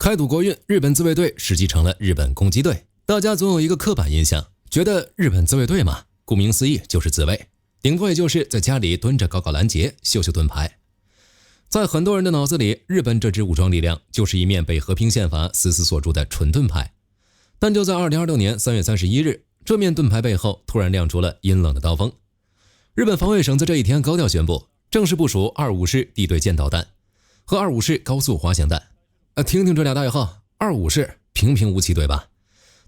開賭國運，日本自衛隊實際成了日本攻擊隊。大家總有一個刻板印象，覺得日本自衛隊嘛，顧名思義就是自衛，頂多也就是在家裡蹲着搞搞攔截、秀秀盾牌。在很多人的腦子裡，日本這支武裝力量就是一面被和平憲法死死鎖住的蠢盾牌。但就在2026年3月31日，這面盾牌背後突然亮出了陰冷的刀鋒。日本防衛省在這一天高調宣布，正式部署25式地對艦導彈和25式高速滑翔彈。聽聽這倆代號，25式平平無奇對吧？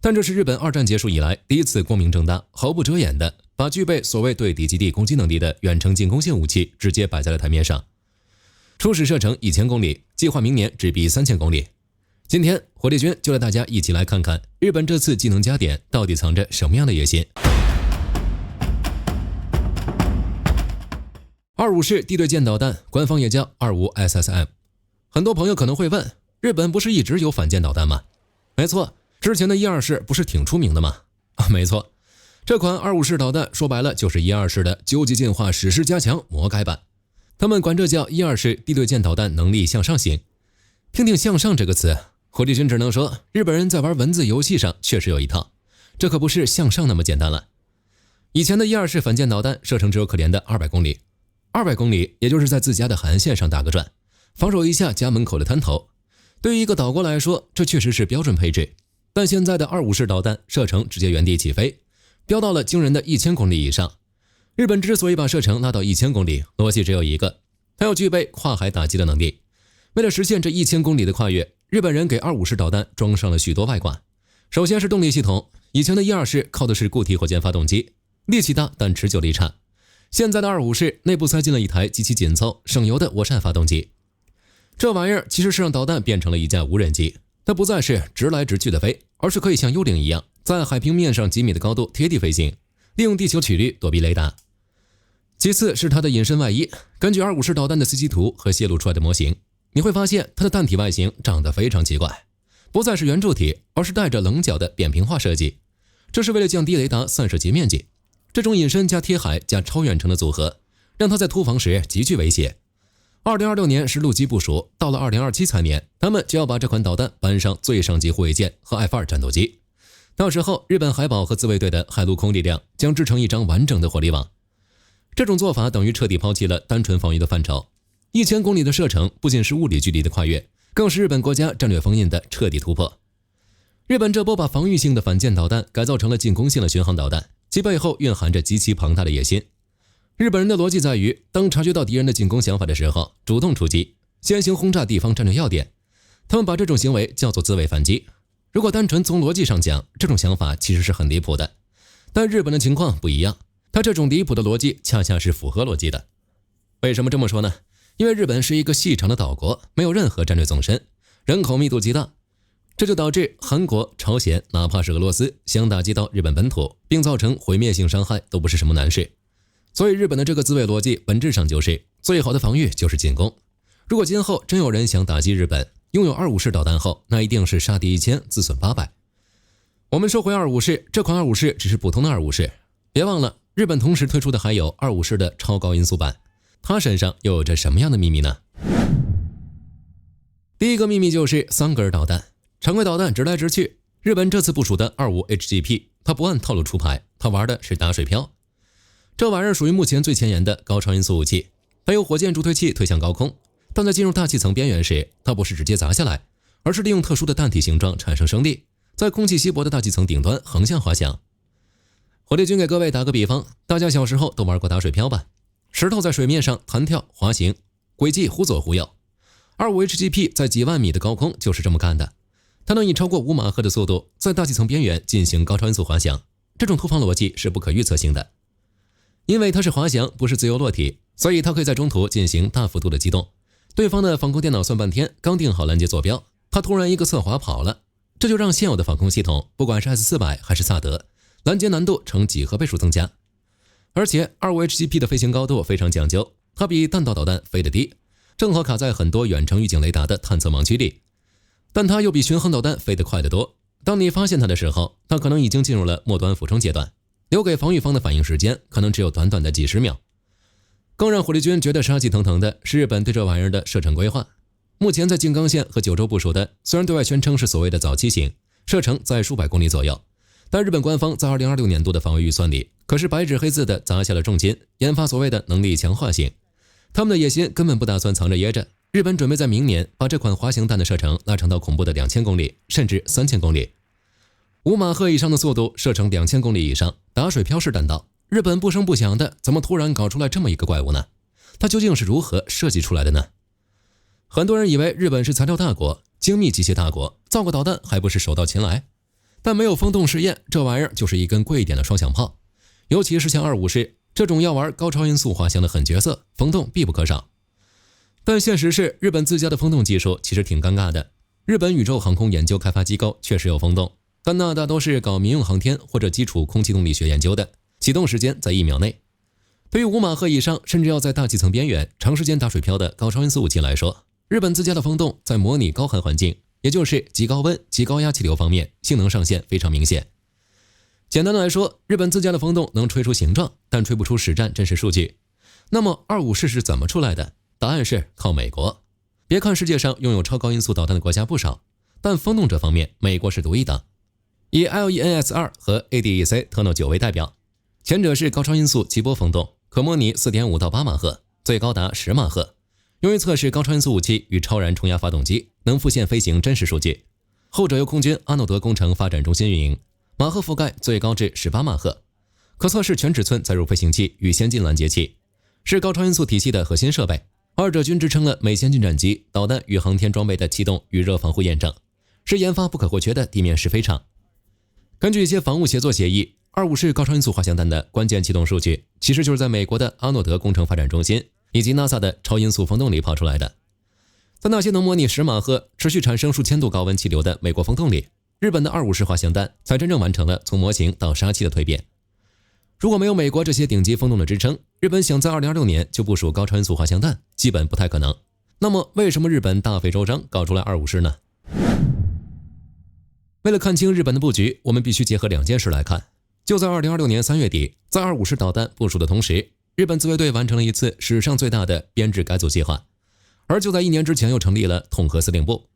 但这是日本二戰結束以來第一次光明正大、毫不遮掩的把具備所謂對敵基地攻擊能力的遠程進攻性武器直接擺在了台面上。初始射程1000公里，計劃明年直逼3000公里。今天火力軍就帶大家一起來看看日本這次技能加點到底藏着什麼樣的野心。25式地對艦導彈，官方也叫25 SSM。很多朋友可能會問，日本不是一直有反艦導彈嗎？沒錯，之前的12式不是挺出名的嗎？沒錯，這款25式導彈說白了就是12式的究極進化史詩加強魔改版。他們管這叫12式地對艦導彈能力向上型。聽聽向上這個詞，火力軍只能說日本人在玩文字遊戲上確實有一套，這可不是向上那麼簡單了。以前的12式反艦導彈射程只有可憐的200公里，200公里也就是在自家的海岸線上打個轉，防守一下家門口的灘頭。對於一個島國來說，這確實是標準配置。但現在的25式導彈射程直接原地起飛，飆到了驚人的1000公里以上。日本之所以把射程拉到1000公里，邏輯只有一個，它要具備跨海打擊的能力。為了實現這1000公里的跨越，日本人給25式導彈裝上了許多外掛。首先是動力系統，以前的12式靠的是固體火箭發動機，力氣大但持久力差。現在的25式內部塞進了一台極其緊湊、省油的涡扇發動機。這玩意兒其實是讓導彈變成了一架無人機，它不再是直來直去的飛，而是可以像幽靈一樣，在海平面上幾米的高度貼地飛行，利用地球曲率躲避雷達。其次是它的隱身外衣，根據25式導彈的 CG 圖和泄露出來的模型，你會發現它的彈體外形長得非常奇怪，不再是圓柱體，而是帶着稜角的扁平化設計。這是為了降低雷達散射截面積。這種隱身加貼海加超遠程的組合，讓它在突防時極具威脅。2026年是陸基部署，到了2027財年，他們就要把這款導彈搬上最上級護衛艦和 F-2戰鬥機。到時候，日本海保和自衛隊的海陸空力量將織成一張完整的火力網。這種做法等於徹底拋棄了單純防禦的範疇。1000公里的射程不僅是物理距離的跨越，更是日本國家戰略封印的徹底突破。日本這波把防禦性的反艦導彈改造成了進攻性的巡航導彈，其背後蘊含着極其龐大的野心。日本人的邏輯在於，當察覺到敵人的進攻想法的時候，主動出擊，先行轟炸地方戰略要點。他們把這種行為叫做自衛反擊。如果單純從邏輯上講，這種想法其實是很離譜的。但日本的情況不一樣，他這種離譜的邏輯恰恰是符合邏輯的。為什麼這麼說呢？因為日本是一個細長的島國，沒有任何戰略縱深，人口密度極大，這就導致韓國、朝鮮，哪怕是俄羅斯，想打擊到日本本土，並造成毀滅性傷害都不是什麼難事。所以日本的這個自衛邏輯本質上就是最好的防禦就是進攻。如果今後真有人想打擊日本，擁有25式導彈後，那一定是殺敵1000自損800。我們說回25式，這款25式只是普通的25式，別忘了日本同時推出的還有25式的超高音速版，它身上又有着什麼樣的秘密呢？第一個秘密就是3根導彈，常規導彈直來直去。日本這次部署的25 HGP， 它不按套路出牌，它玩的是打水漂。這玩意兒屬於目前最前沿的高超音速武器，它由火箭助推器推向高空，但在進入大氣層邊緣時，它不是直接砸下來，而是利用特殊的彈體形狀產生升力，在空氣稀薄的大氣層頂端橫向滑翔。火力軍給各位打個比方，大家小時候都玩過打水漂吧？石頭在水面上彈跳滑行，軌跡忽左忽右。25 HGP 在幾萬米的高空就是這麼幹的，它能以超過5馬赫的速度在大氣層邊緣進行高超音速滑翔，這種突防邏輯是不可預測性的。因為它是滑翔，不是自由落體，所以它可以在中途進行大幅度的機動。對方的防空電腦算半天，剛定好攔截坐標，它突然一個側滑跑了，這就讓現有的防空系統，不管是 S400 還是薩德，攔截難度呈幾何倍數增加。而且25 HGP 的飛行高度非常講究，它比彈道導彈飛得低，正好卡在很多遠程預警雷達的探測盲區裡。但它又比巡航導彈飛得快得多，當你發現它的時候，它可能已經進入了末端俯衝階段。留給防禦方的反應時間可能只有短短的幾十秒。更讓火力軍覺得杀氣騰腾的是日本對這玩意兒的射程規劃。目前在靜岡縣和九州部署的，雖然對外宣稱是所謂的早期型，射程在數百公里左右，但日本官方在2026年度的防衛預算裡，可是白紙黑字的砸下了重金，研發所謂的能力強化型。他們的野心根本不打算藏着掖着，日本準備在明年把這款滑行彈的射程拉長到恐怖的2000公里，甚至3000公里。5馬赫以上的速度，射程2000公里以上，打水漂式彈道。日本不聲不響的，怎麼突然搞出來這麼一個怪物呢？它究竟是如何設計出來的呢？很多人以為日本是材料大國、精密機械大國，造個導彈還不是手到擒來？但沒有風洞試驗，這玩意兒就是一根貴一點的雙響炮。尤其是像25式這種要玩高超音速滑翔的狠角色，風洞必不可少。但現實是，日本自家的風洞技術其實挺尷尬的。日本宇宙航空研究開發機構確實有風洞，但那大都是搞民用航天或者基礎空氣動力學研究的，啟動時間在1秒內。對於5馬赫以上，甚至要在大氣層邊緣長時間打水漂的高超音速武器來說，日本自家的風洞在模擬高寒環境，也就是極高溫、极高壓氣流方面，性能上限非常明顯。簡單的來說，日本自家的風洞能吹出形狀，但吹不出實戰真實數據。那麼25式是怎麼出來的？答案是靠美國。別看世界上擁有超高音速導彈的國家不少，但風洞這方面，美國是獨一檔。以 LENS-2 和 ADEC-TERNO9 為代表，前者是高超音速激波風洞，可模擬 4.5 到8馬赫，最高達10馬赫，用於測試高超音速武器與超燃冲壓發動機能復現飛行真實數據。後者由空軍阿諾德工程發展中心運營，馬赫覆蓋最高至18馬赫，可測試全尺寸載入飛行器與先進攔截器，是高超音速體系的核心設備。二者均支撐了美先進戰機、導彈與航天裝備的氣動與熱防護驗證，是研發不可或缺的地面試飛場。根據一些防務協作協議，25式高超音速滑翔彈的關鍵氣動數據，其實就是在美國的阿諾德工程發展中心以及 NASA 的超音速風洞裡跑出來的。在那些能模擬10馬赫、持續產生數千度高溫氣流的美國風洞裡，日本的25式滑翔彈才真正完成了從模型到殺器的蛻變。如果沒有美國這些頂級風洞的支撐，日本想在2026年就部署高超音速滑翔彈，基本不太可能。那麼，為什麼日本大費周章搞出來25式呢？為了看清日本的布局，我們必須結合2件事來看。就在2026年3月底，在25式導彈部署的同時，日本自衛隊完成了一次史上最大的編制改組計劃。而就在1年之前，又成立了統合司令部。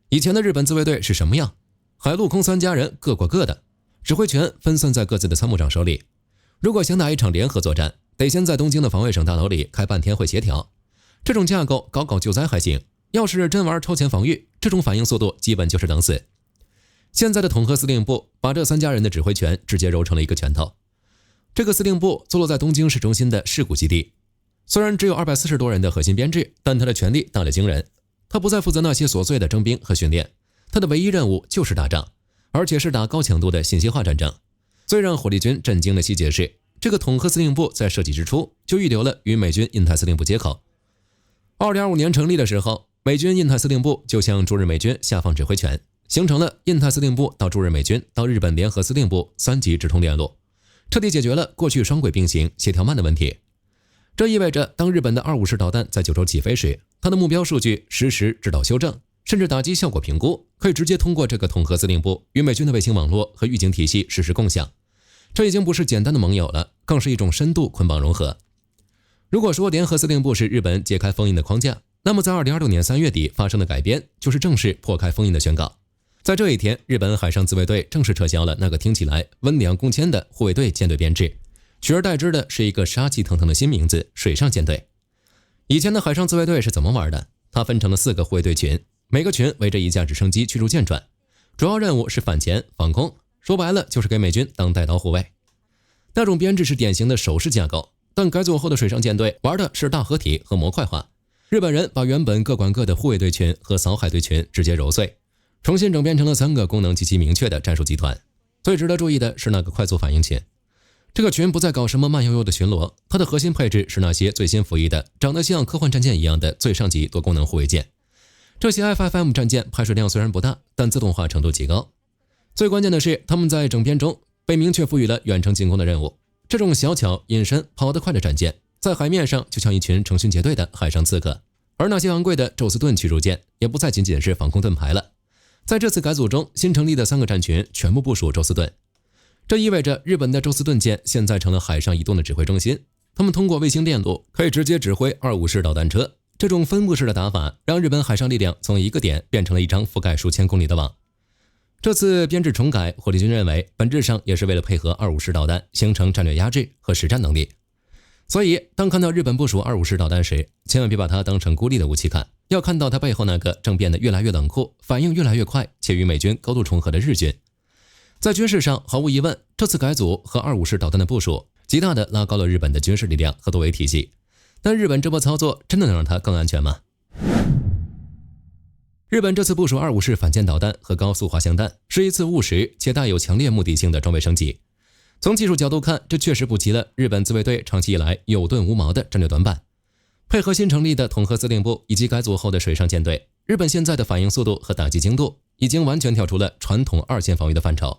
以前的日本自衛隊是什麼樣？海陸空3家人各過各的，指揮權分散在各自的參谋長手裡。如果想打一場聯合作戰，得先在東京的防衛省大樓裡開半天會協調。這種架構搞救災還行，要是真玩超前防禦，這種反應速度基本就是等死。現在的統合司令部把這3家人的指揮權直接揉成了一個拳頭。這個司令部坐落在東京市中心的事故基地，雖然只有240多人的核心編制，但他的權力大得驚人。他不再負責那些瑣碎的徵兵和訓練，他的唯一任務就是打仗，而且是打高強度的信息化戰爭。最讓火力軍震驚的細節是，這個統合司令部在設計之初就預留了與美軍印太司令部接口。2025年成立的時候，美軍印太司令部就向駐日美軍下放指揮權，形成了印太司令部到驻日美軍到日本聯合司令部3級直通鏈路，徹底解決了過去雙軌並行、協調慢的問題。這意味着，當日本的25式導彈在9州起飛時，它的目標數據實時指導修正，甚至打擊效果評估，可以直接通過這個統合司令部與美軍的衛星網絡和預警體系實時共享。這已經不是簡單的盟友了，更是一種深度捆綁融合。如果說聯合司令部是日本解開封印的框架，那麼在2026年3月底發生的改編，就是正式破開封印的宣告。在這一天，日本海上自衛隊正式撤銷了那個聽起來溫良恭謙的護衛隊艦隊編制，取而代之的是一個殺氣騰腾的新名字——水上艦隊。以前的海上自衛隊是怎麼玩的？它分成了4個護衛隊群，每個群圍着一架直升機驅逐艦轉，主要任務是反潛、防空，說白了就是給美軍當帶刀護衛。那種編制是典型的手勢架構，但改組後的水上艦隊玩的是大合體和模塊化。日本人把原本各管各的護衛隊群和掃海隊群直接揉碎，重新整編成了3個功能極其明確的戰術集團。最值得注意的是那個快速反應群，這個群不再搞什麼慢悠悠的巡邏，它的核心配置是那些最新服役的、長得像科幻戰艦一樣的最上級多功能護衛艦。這些 FFM 戰艦排水量雖然不大，但自動化程度極高。最關鍵的是，他們在整編中被明確賦予了遠程進攻的任務。這種小巧、隱身、跑得快的戰艦，在海面上就像一群成群結隊的海上刺客。而那些昂貴的宙斯盾驅逐艦，也不再僅僅是防空盾牌了。在這次改組中，新成立的3個戰群全部部署宙斯盾。這意味着日本的宙斯盾艦現在成了海上移動的指揮中心。他們通過衛星電路可以直接指揮25式導彈車，這種分布式的打法讓日本海上力量從一個點變成了一張覆蓋數千公里的網。這次編制重改，火力軍認為本質上也是為了配合250式導彈，形成戰略壓制和實戰能力。所以當看到日本部署250式導彈時，千萬別把它當成孤立的武器看，要看到它背后那個正變得越來越冷酷、反應越來越快且與美軍高度重合的日軍。在軍事上，毫無疑問，這次改組和250式導彈的部署極大地拉高了日本的軍事力量和作為體系。但日本這波操作真的能讓它更安全嗎？日本這次部署250式反艦導彈和高速滑翔彈，是一次務實且帶有強烈目的性的裝備升級。從技術角度看，這確實補齊了日本自衛隊長期以來有盾無矛的戰略短板。配合新成立的統合司令部以及改組後的水上艦隊，日本現在的反應速度和打擊精度已經完全跳出了傳統二線防禦的範疇。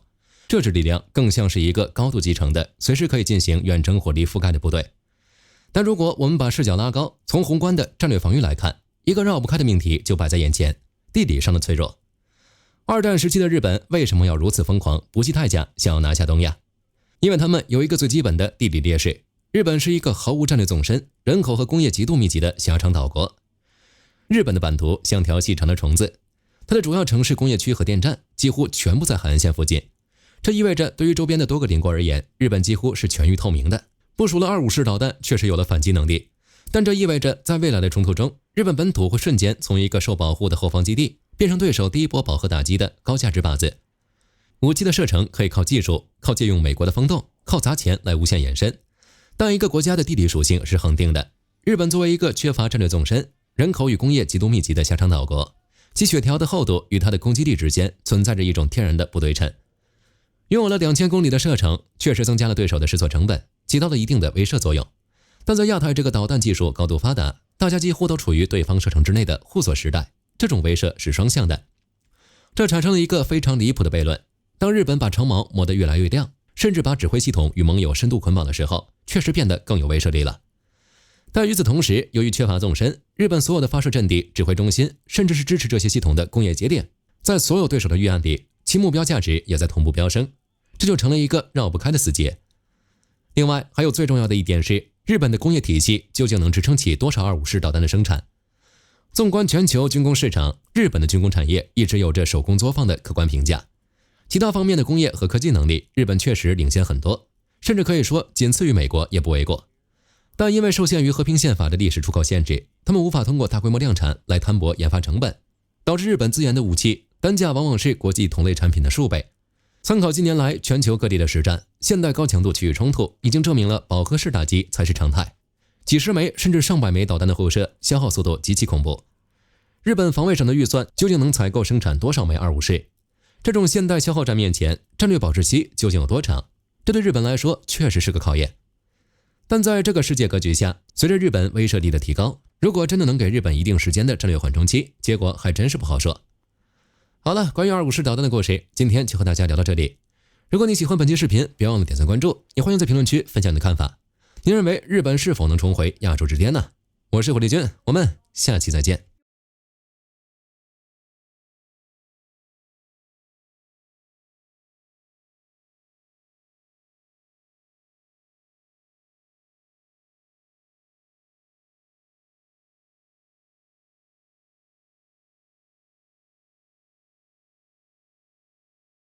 這支力量更像是一個高度集成的、隨時可以進行遠程火力覆蓋的部隊。但如果我們把視角拉高，從宏觀的戰略防禦來看，一個繞不開的命題就擺在眼前：地理上的脆弱。二戰時期的日本為什麼要如此瘋狂，不計代價想要拿下東亞？因為他們有一個最基本的地理劣勢，日本是一個毫无戰略纵深、人口和工業極度密集的狹長島國。日本的版圖像條細長的蟲子，它的主要城市、工業區和電站幾乎全部在海岸線附近。這意味着對於周邊的多個鄰國而言，日本幾乎是全域透明的。部署了250式導彈，確實有了反擊能力，但這意味着在未來的衝突中，日本本土會瞬間從一個受保護的後方基地，變成對手第一波飽和打擊的高價值靶子。武器的射程可以靠技術，靠借用美國的風洞，靠砸錢來無限延伸。但一個國家的地理屬性是恆定的。日本作為一個缺乏戰略縱深、人口與工業極度密集的狹長島國，其血條的厚度與它的攻擊力之間存在着一種天然的不對稱。擁有了2000公里的射程，確實增加了對手的試錯成本，起到了一定的威懾作用。但在亞太這個導彈技術高度發達，大家幾乎都處於對方射程之內的互鎖時代，這種威懾是雙向的。這產生了一個非常離譜的悖論：當日本把長矛磨得越來越亮，甚至把指揮系統與盟友深度捆綁的時候，確實變得更有威懾力了。但與此同時，由於缺乏縱深，日本所有的發射陣地、指揮中心，甚至是支持這些系統的工業節點，在所有對手的預案裡，其目標價值也在同步飆升，這就成了一個繞不開的死結。另外，還有最重要的一點是，日本的工業體系究竟能支撐起多少250式導彈的生產？縱觀全球軍工市場，日本的軍工產業一直有着手工作坊的客觀評價。其他方面的工業和科技能力，日本確實領先很多，甚至可以說僅次於美國也不為過。但因為受限於和平憲法的歷史出口限制，他們無法通過大規模量產來攤薄研發成本，導致日本自研的武器單價往往是國際同類產品的數倍。參考近年來全球各地的實戰，現代高強度區域衝突已經證明了飽和式打擊才是常態。幾十枚甚至上百枚導彈的互射，消耗速度極其恐怖。日本防衛省的預算究竟能採購生產多少枚250式？這種現代消耗戰面前，戰略保質期究竟有多長？這對日本來說確實是個考驗。但在這個世界格局下，隨着日本威懾力的提高，如果真的能給日本一定時間的戰略緩衝期，結果還真是不好說。好了，關於250式導彈的故事，今天就和大家聊到這裡。如果你喜歡本期視頻，別忘了點讚關注，也歡迎在評論區分享你的看法。您認為日本是否能重回亞洲之巔呢？我是火力軍，我們下期再見。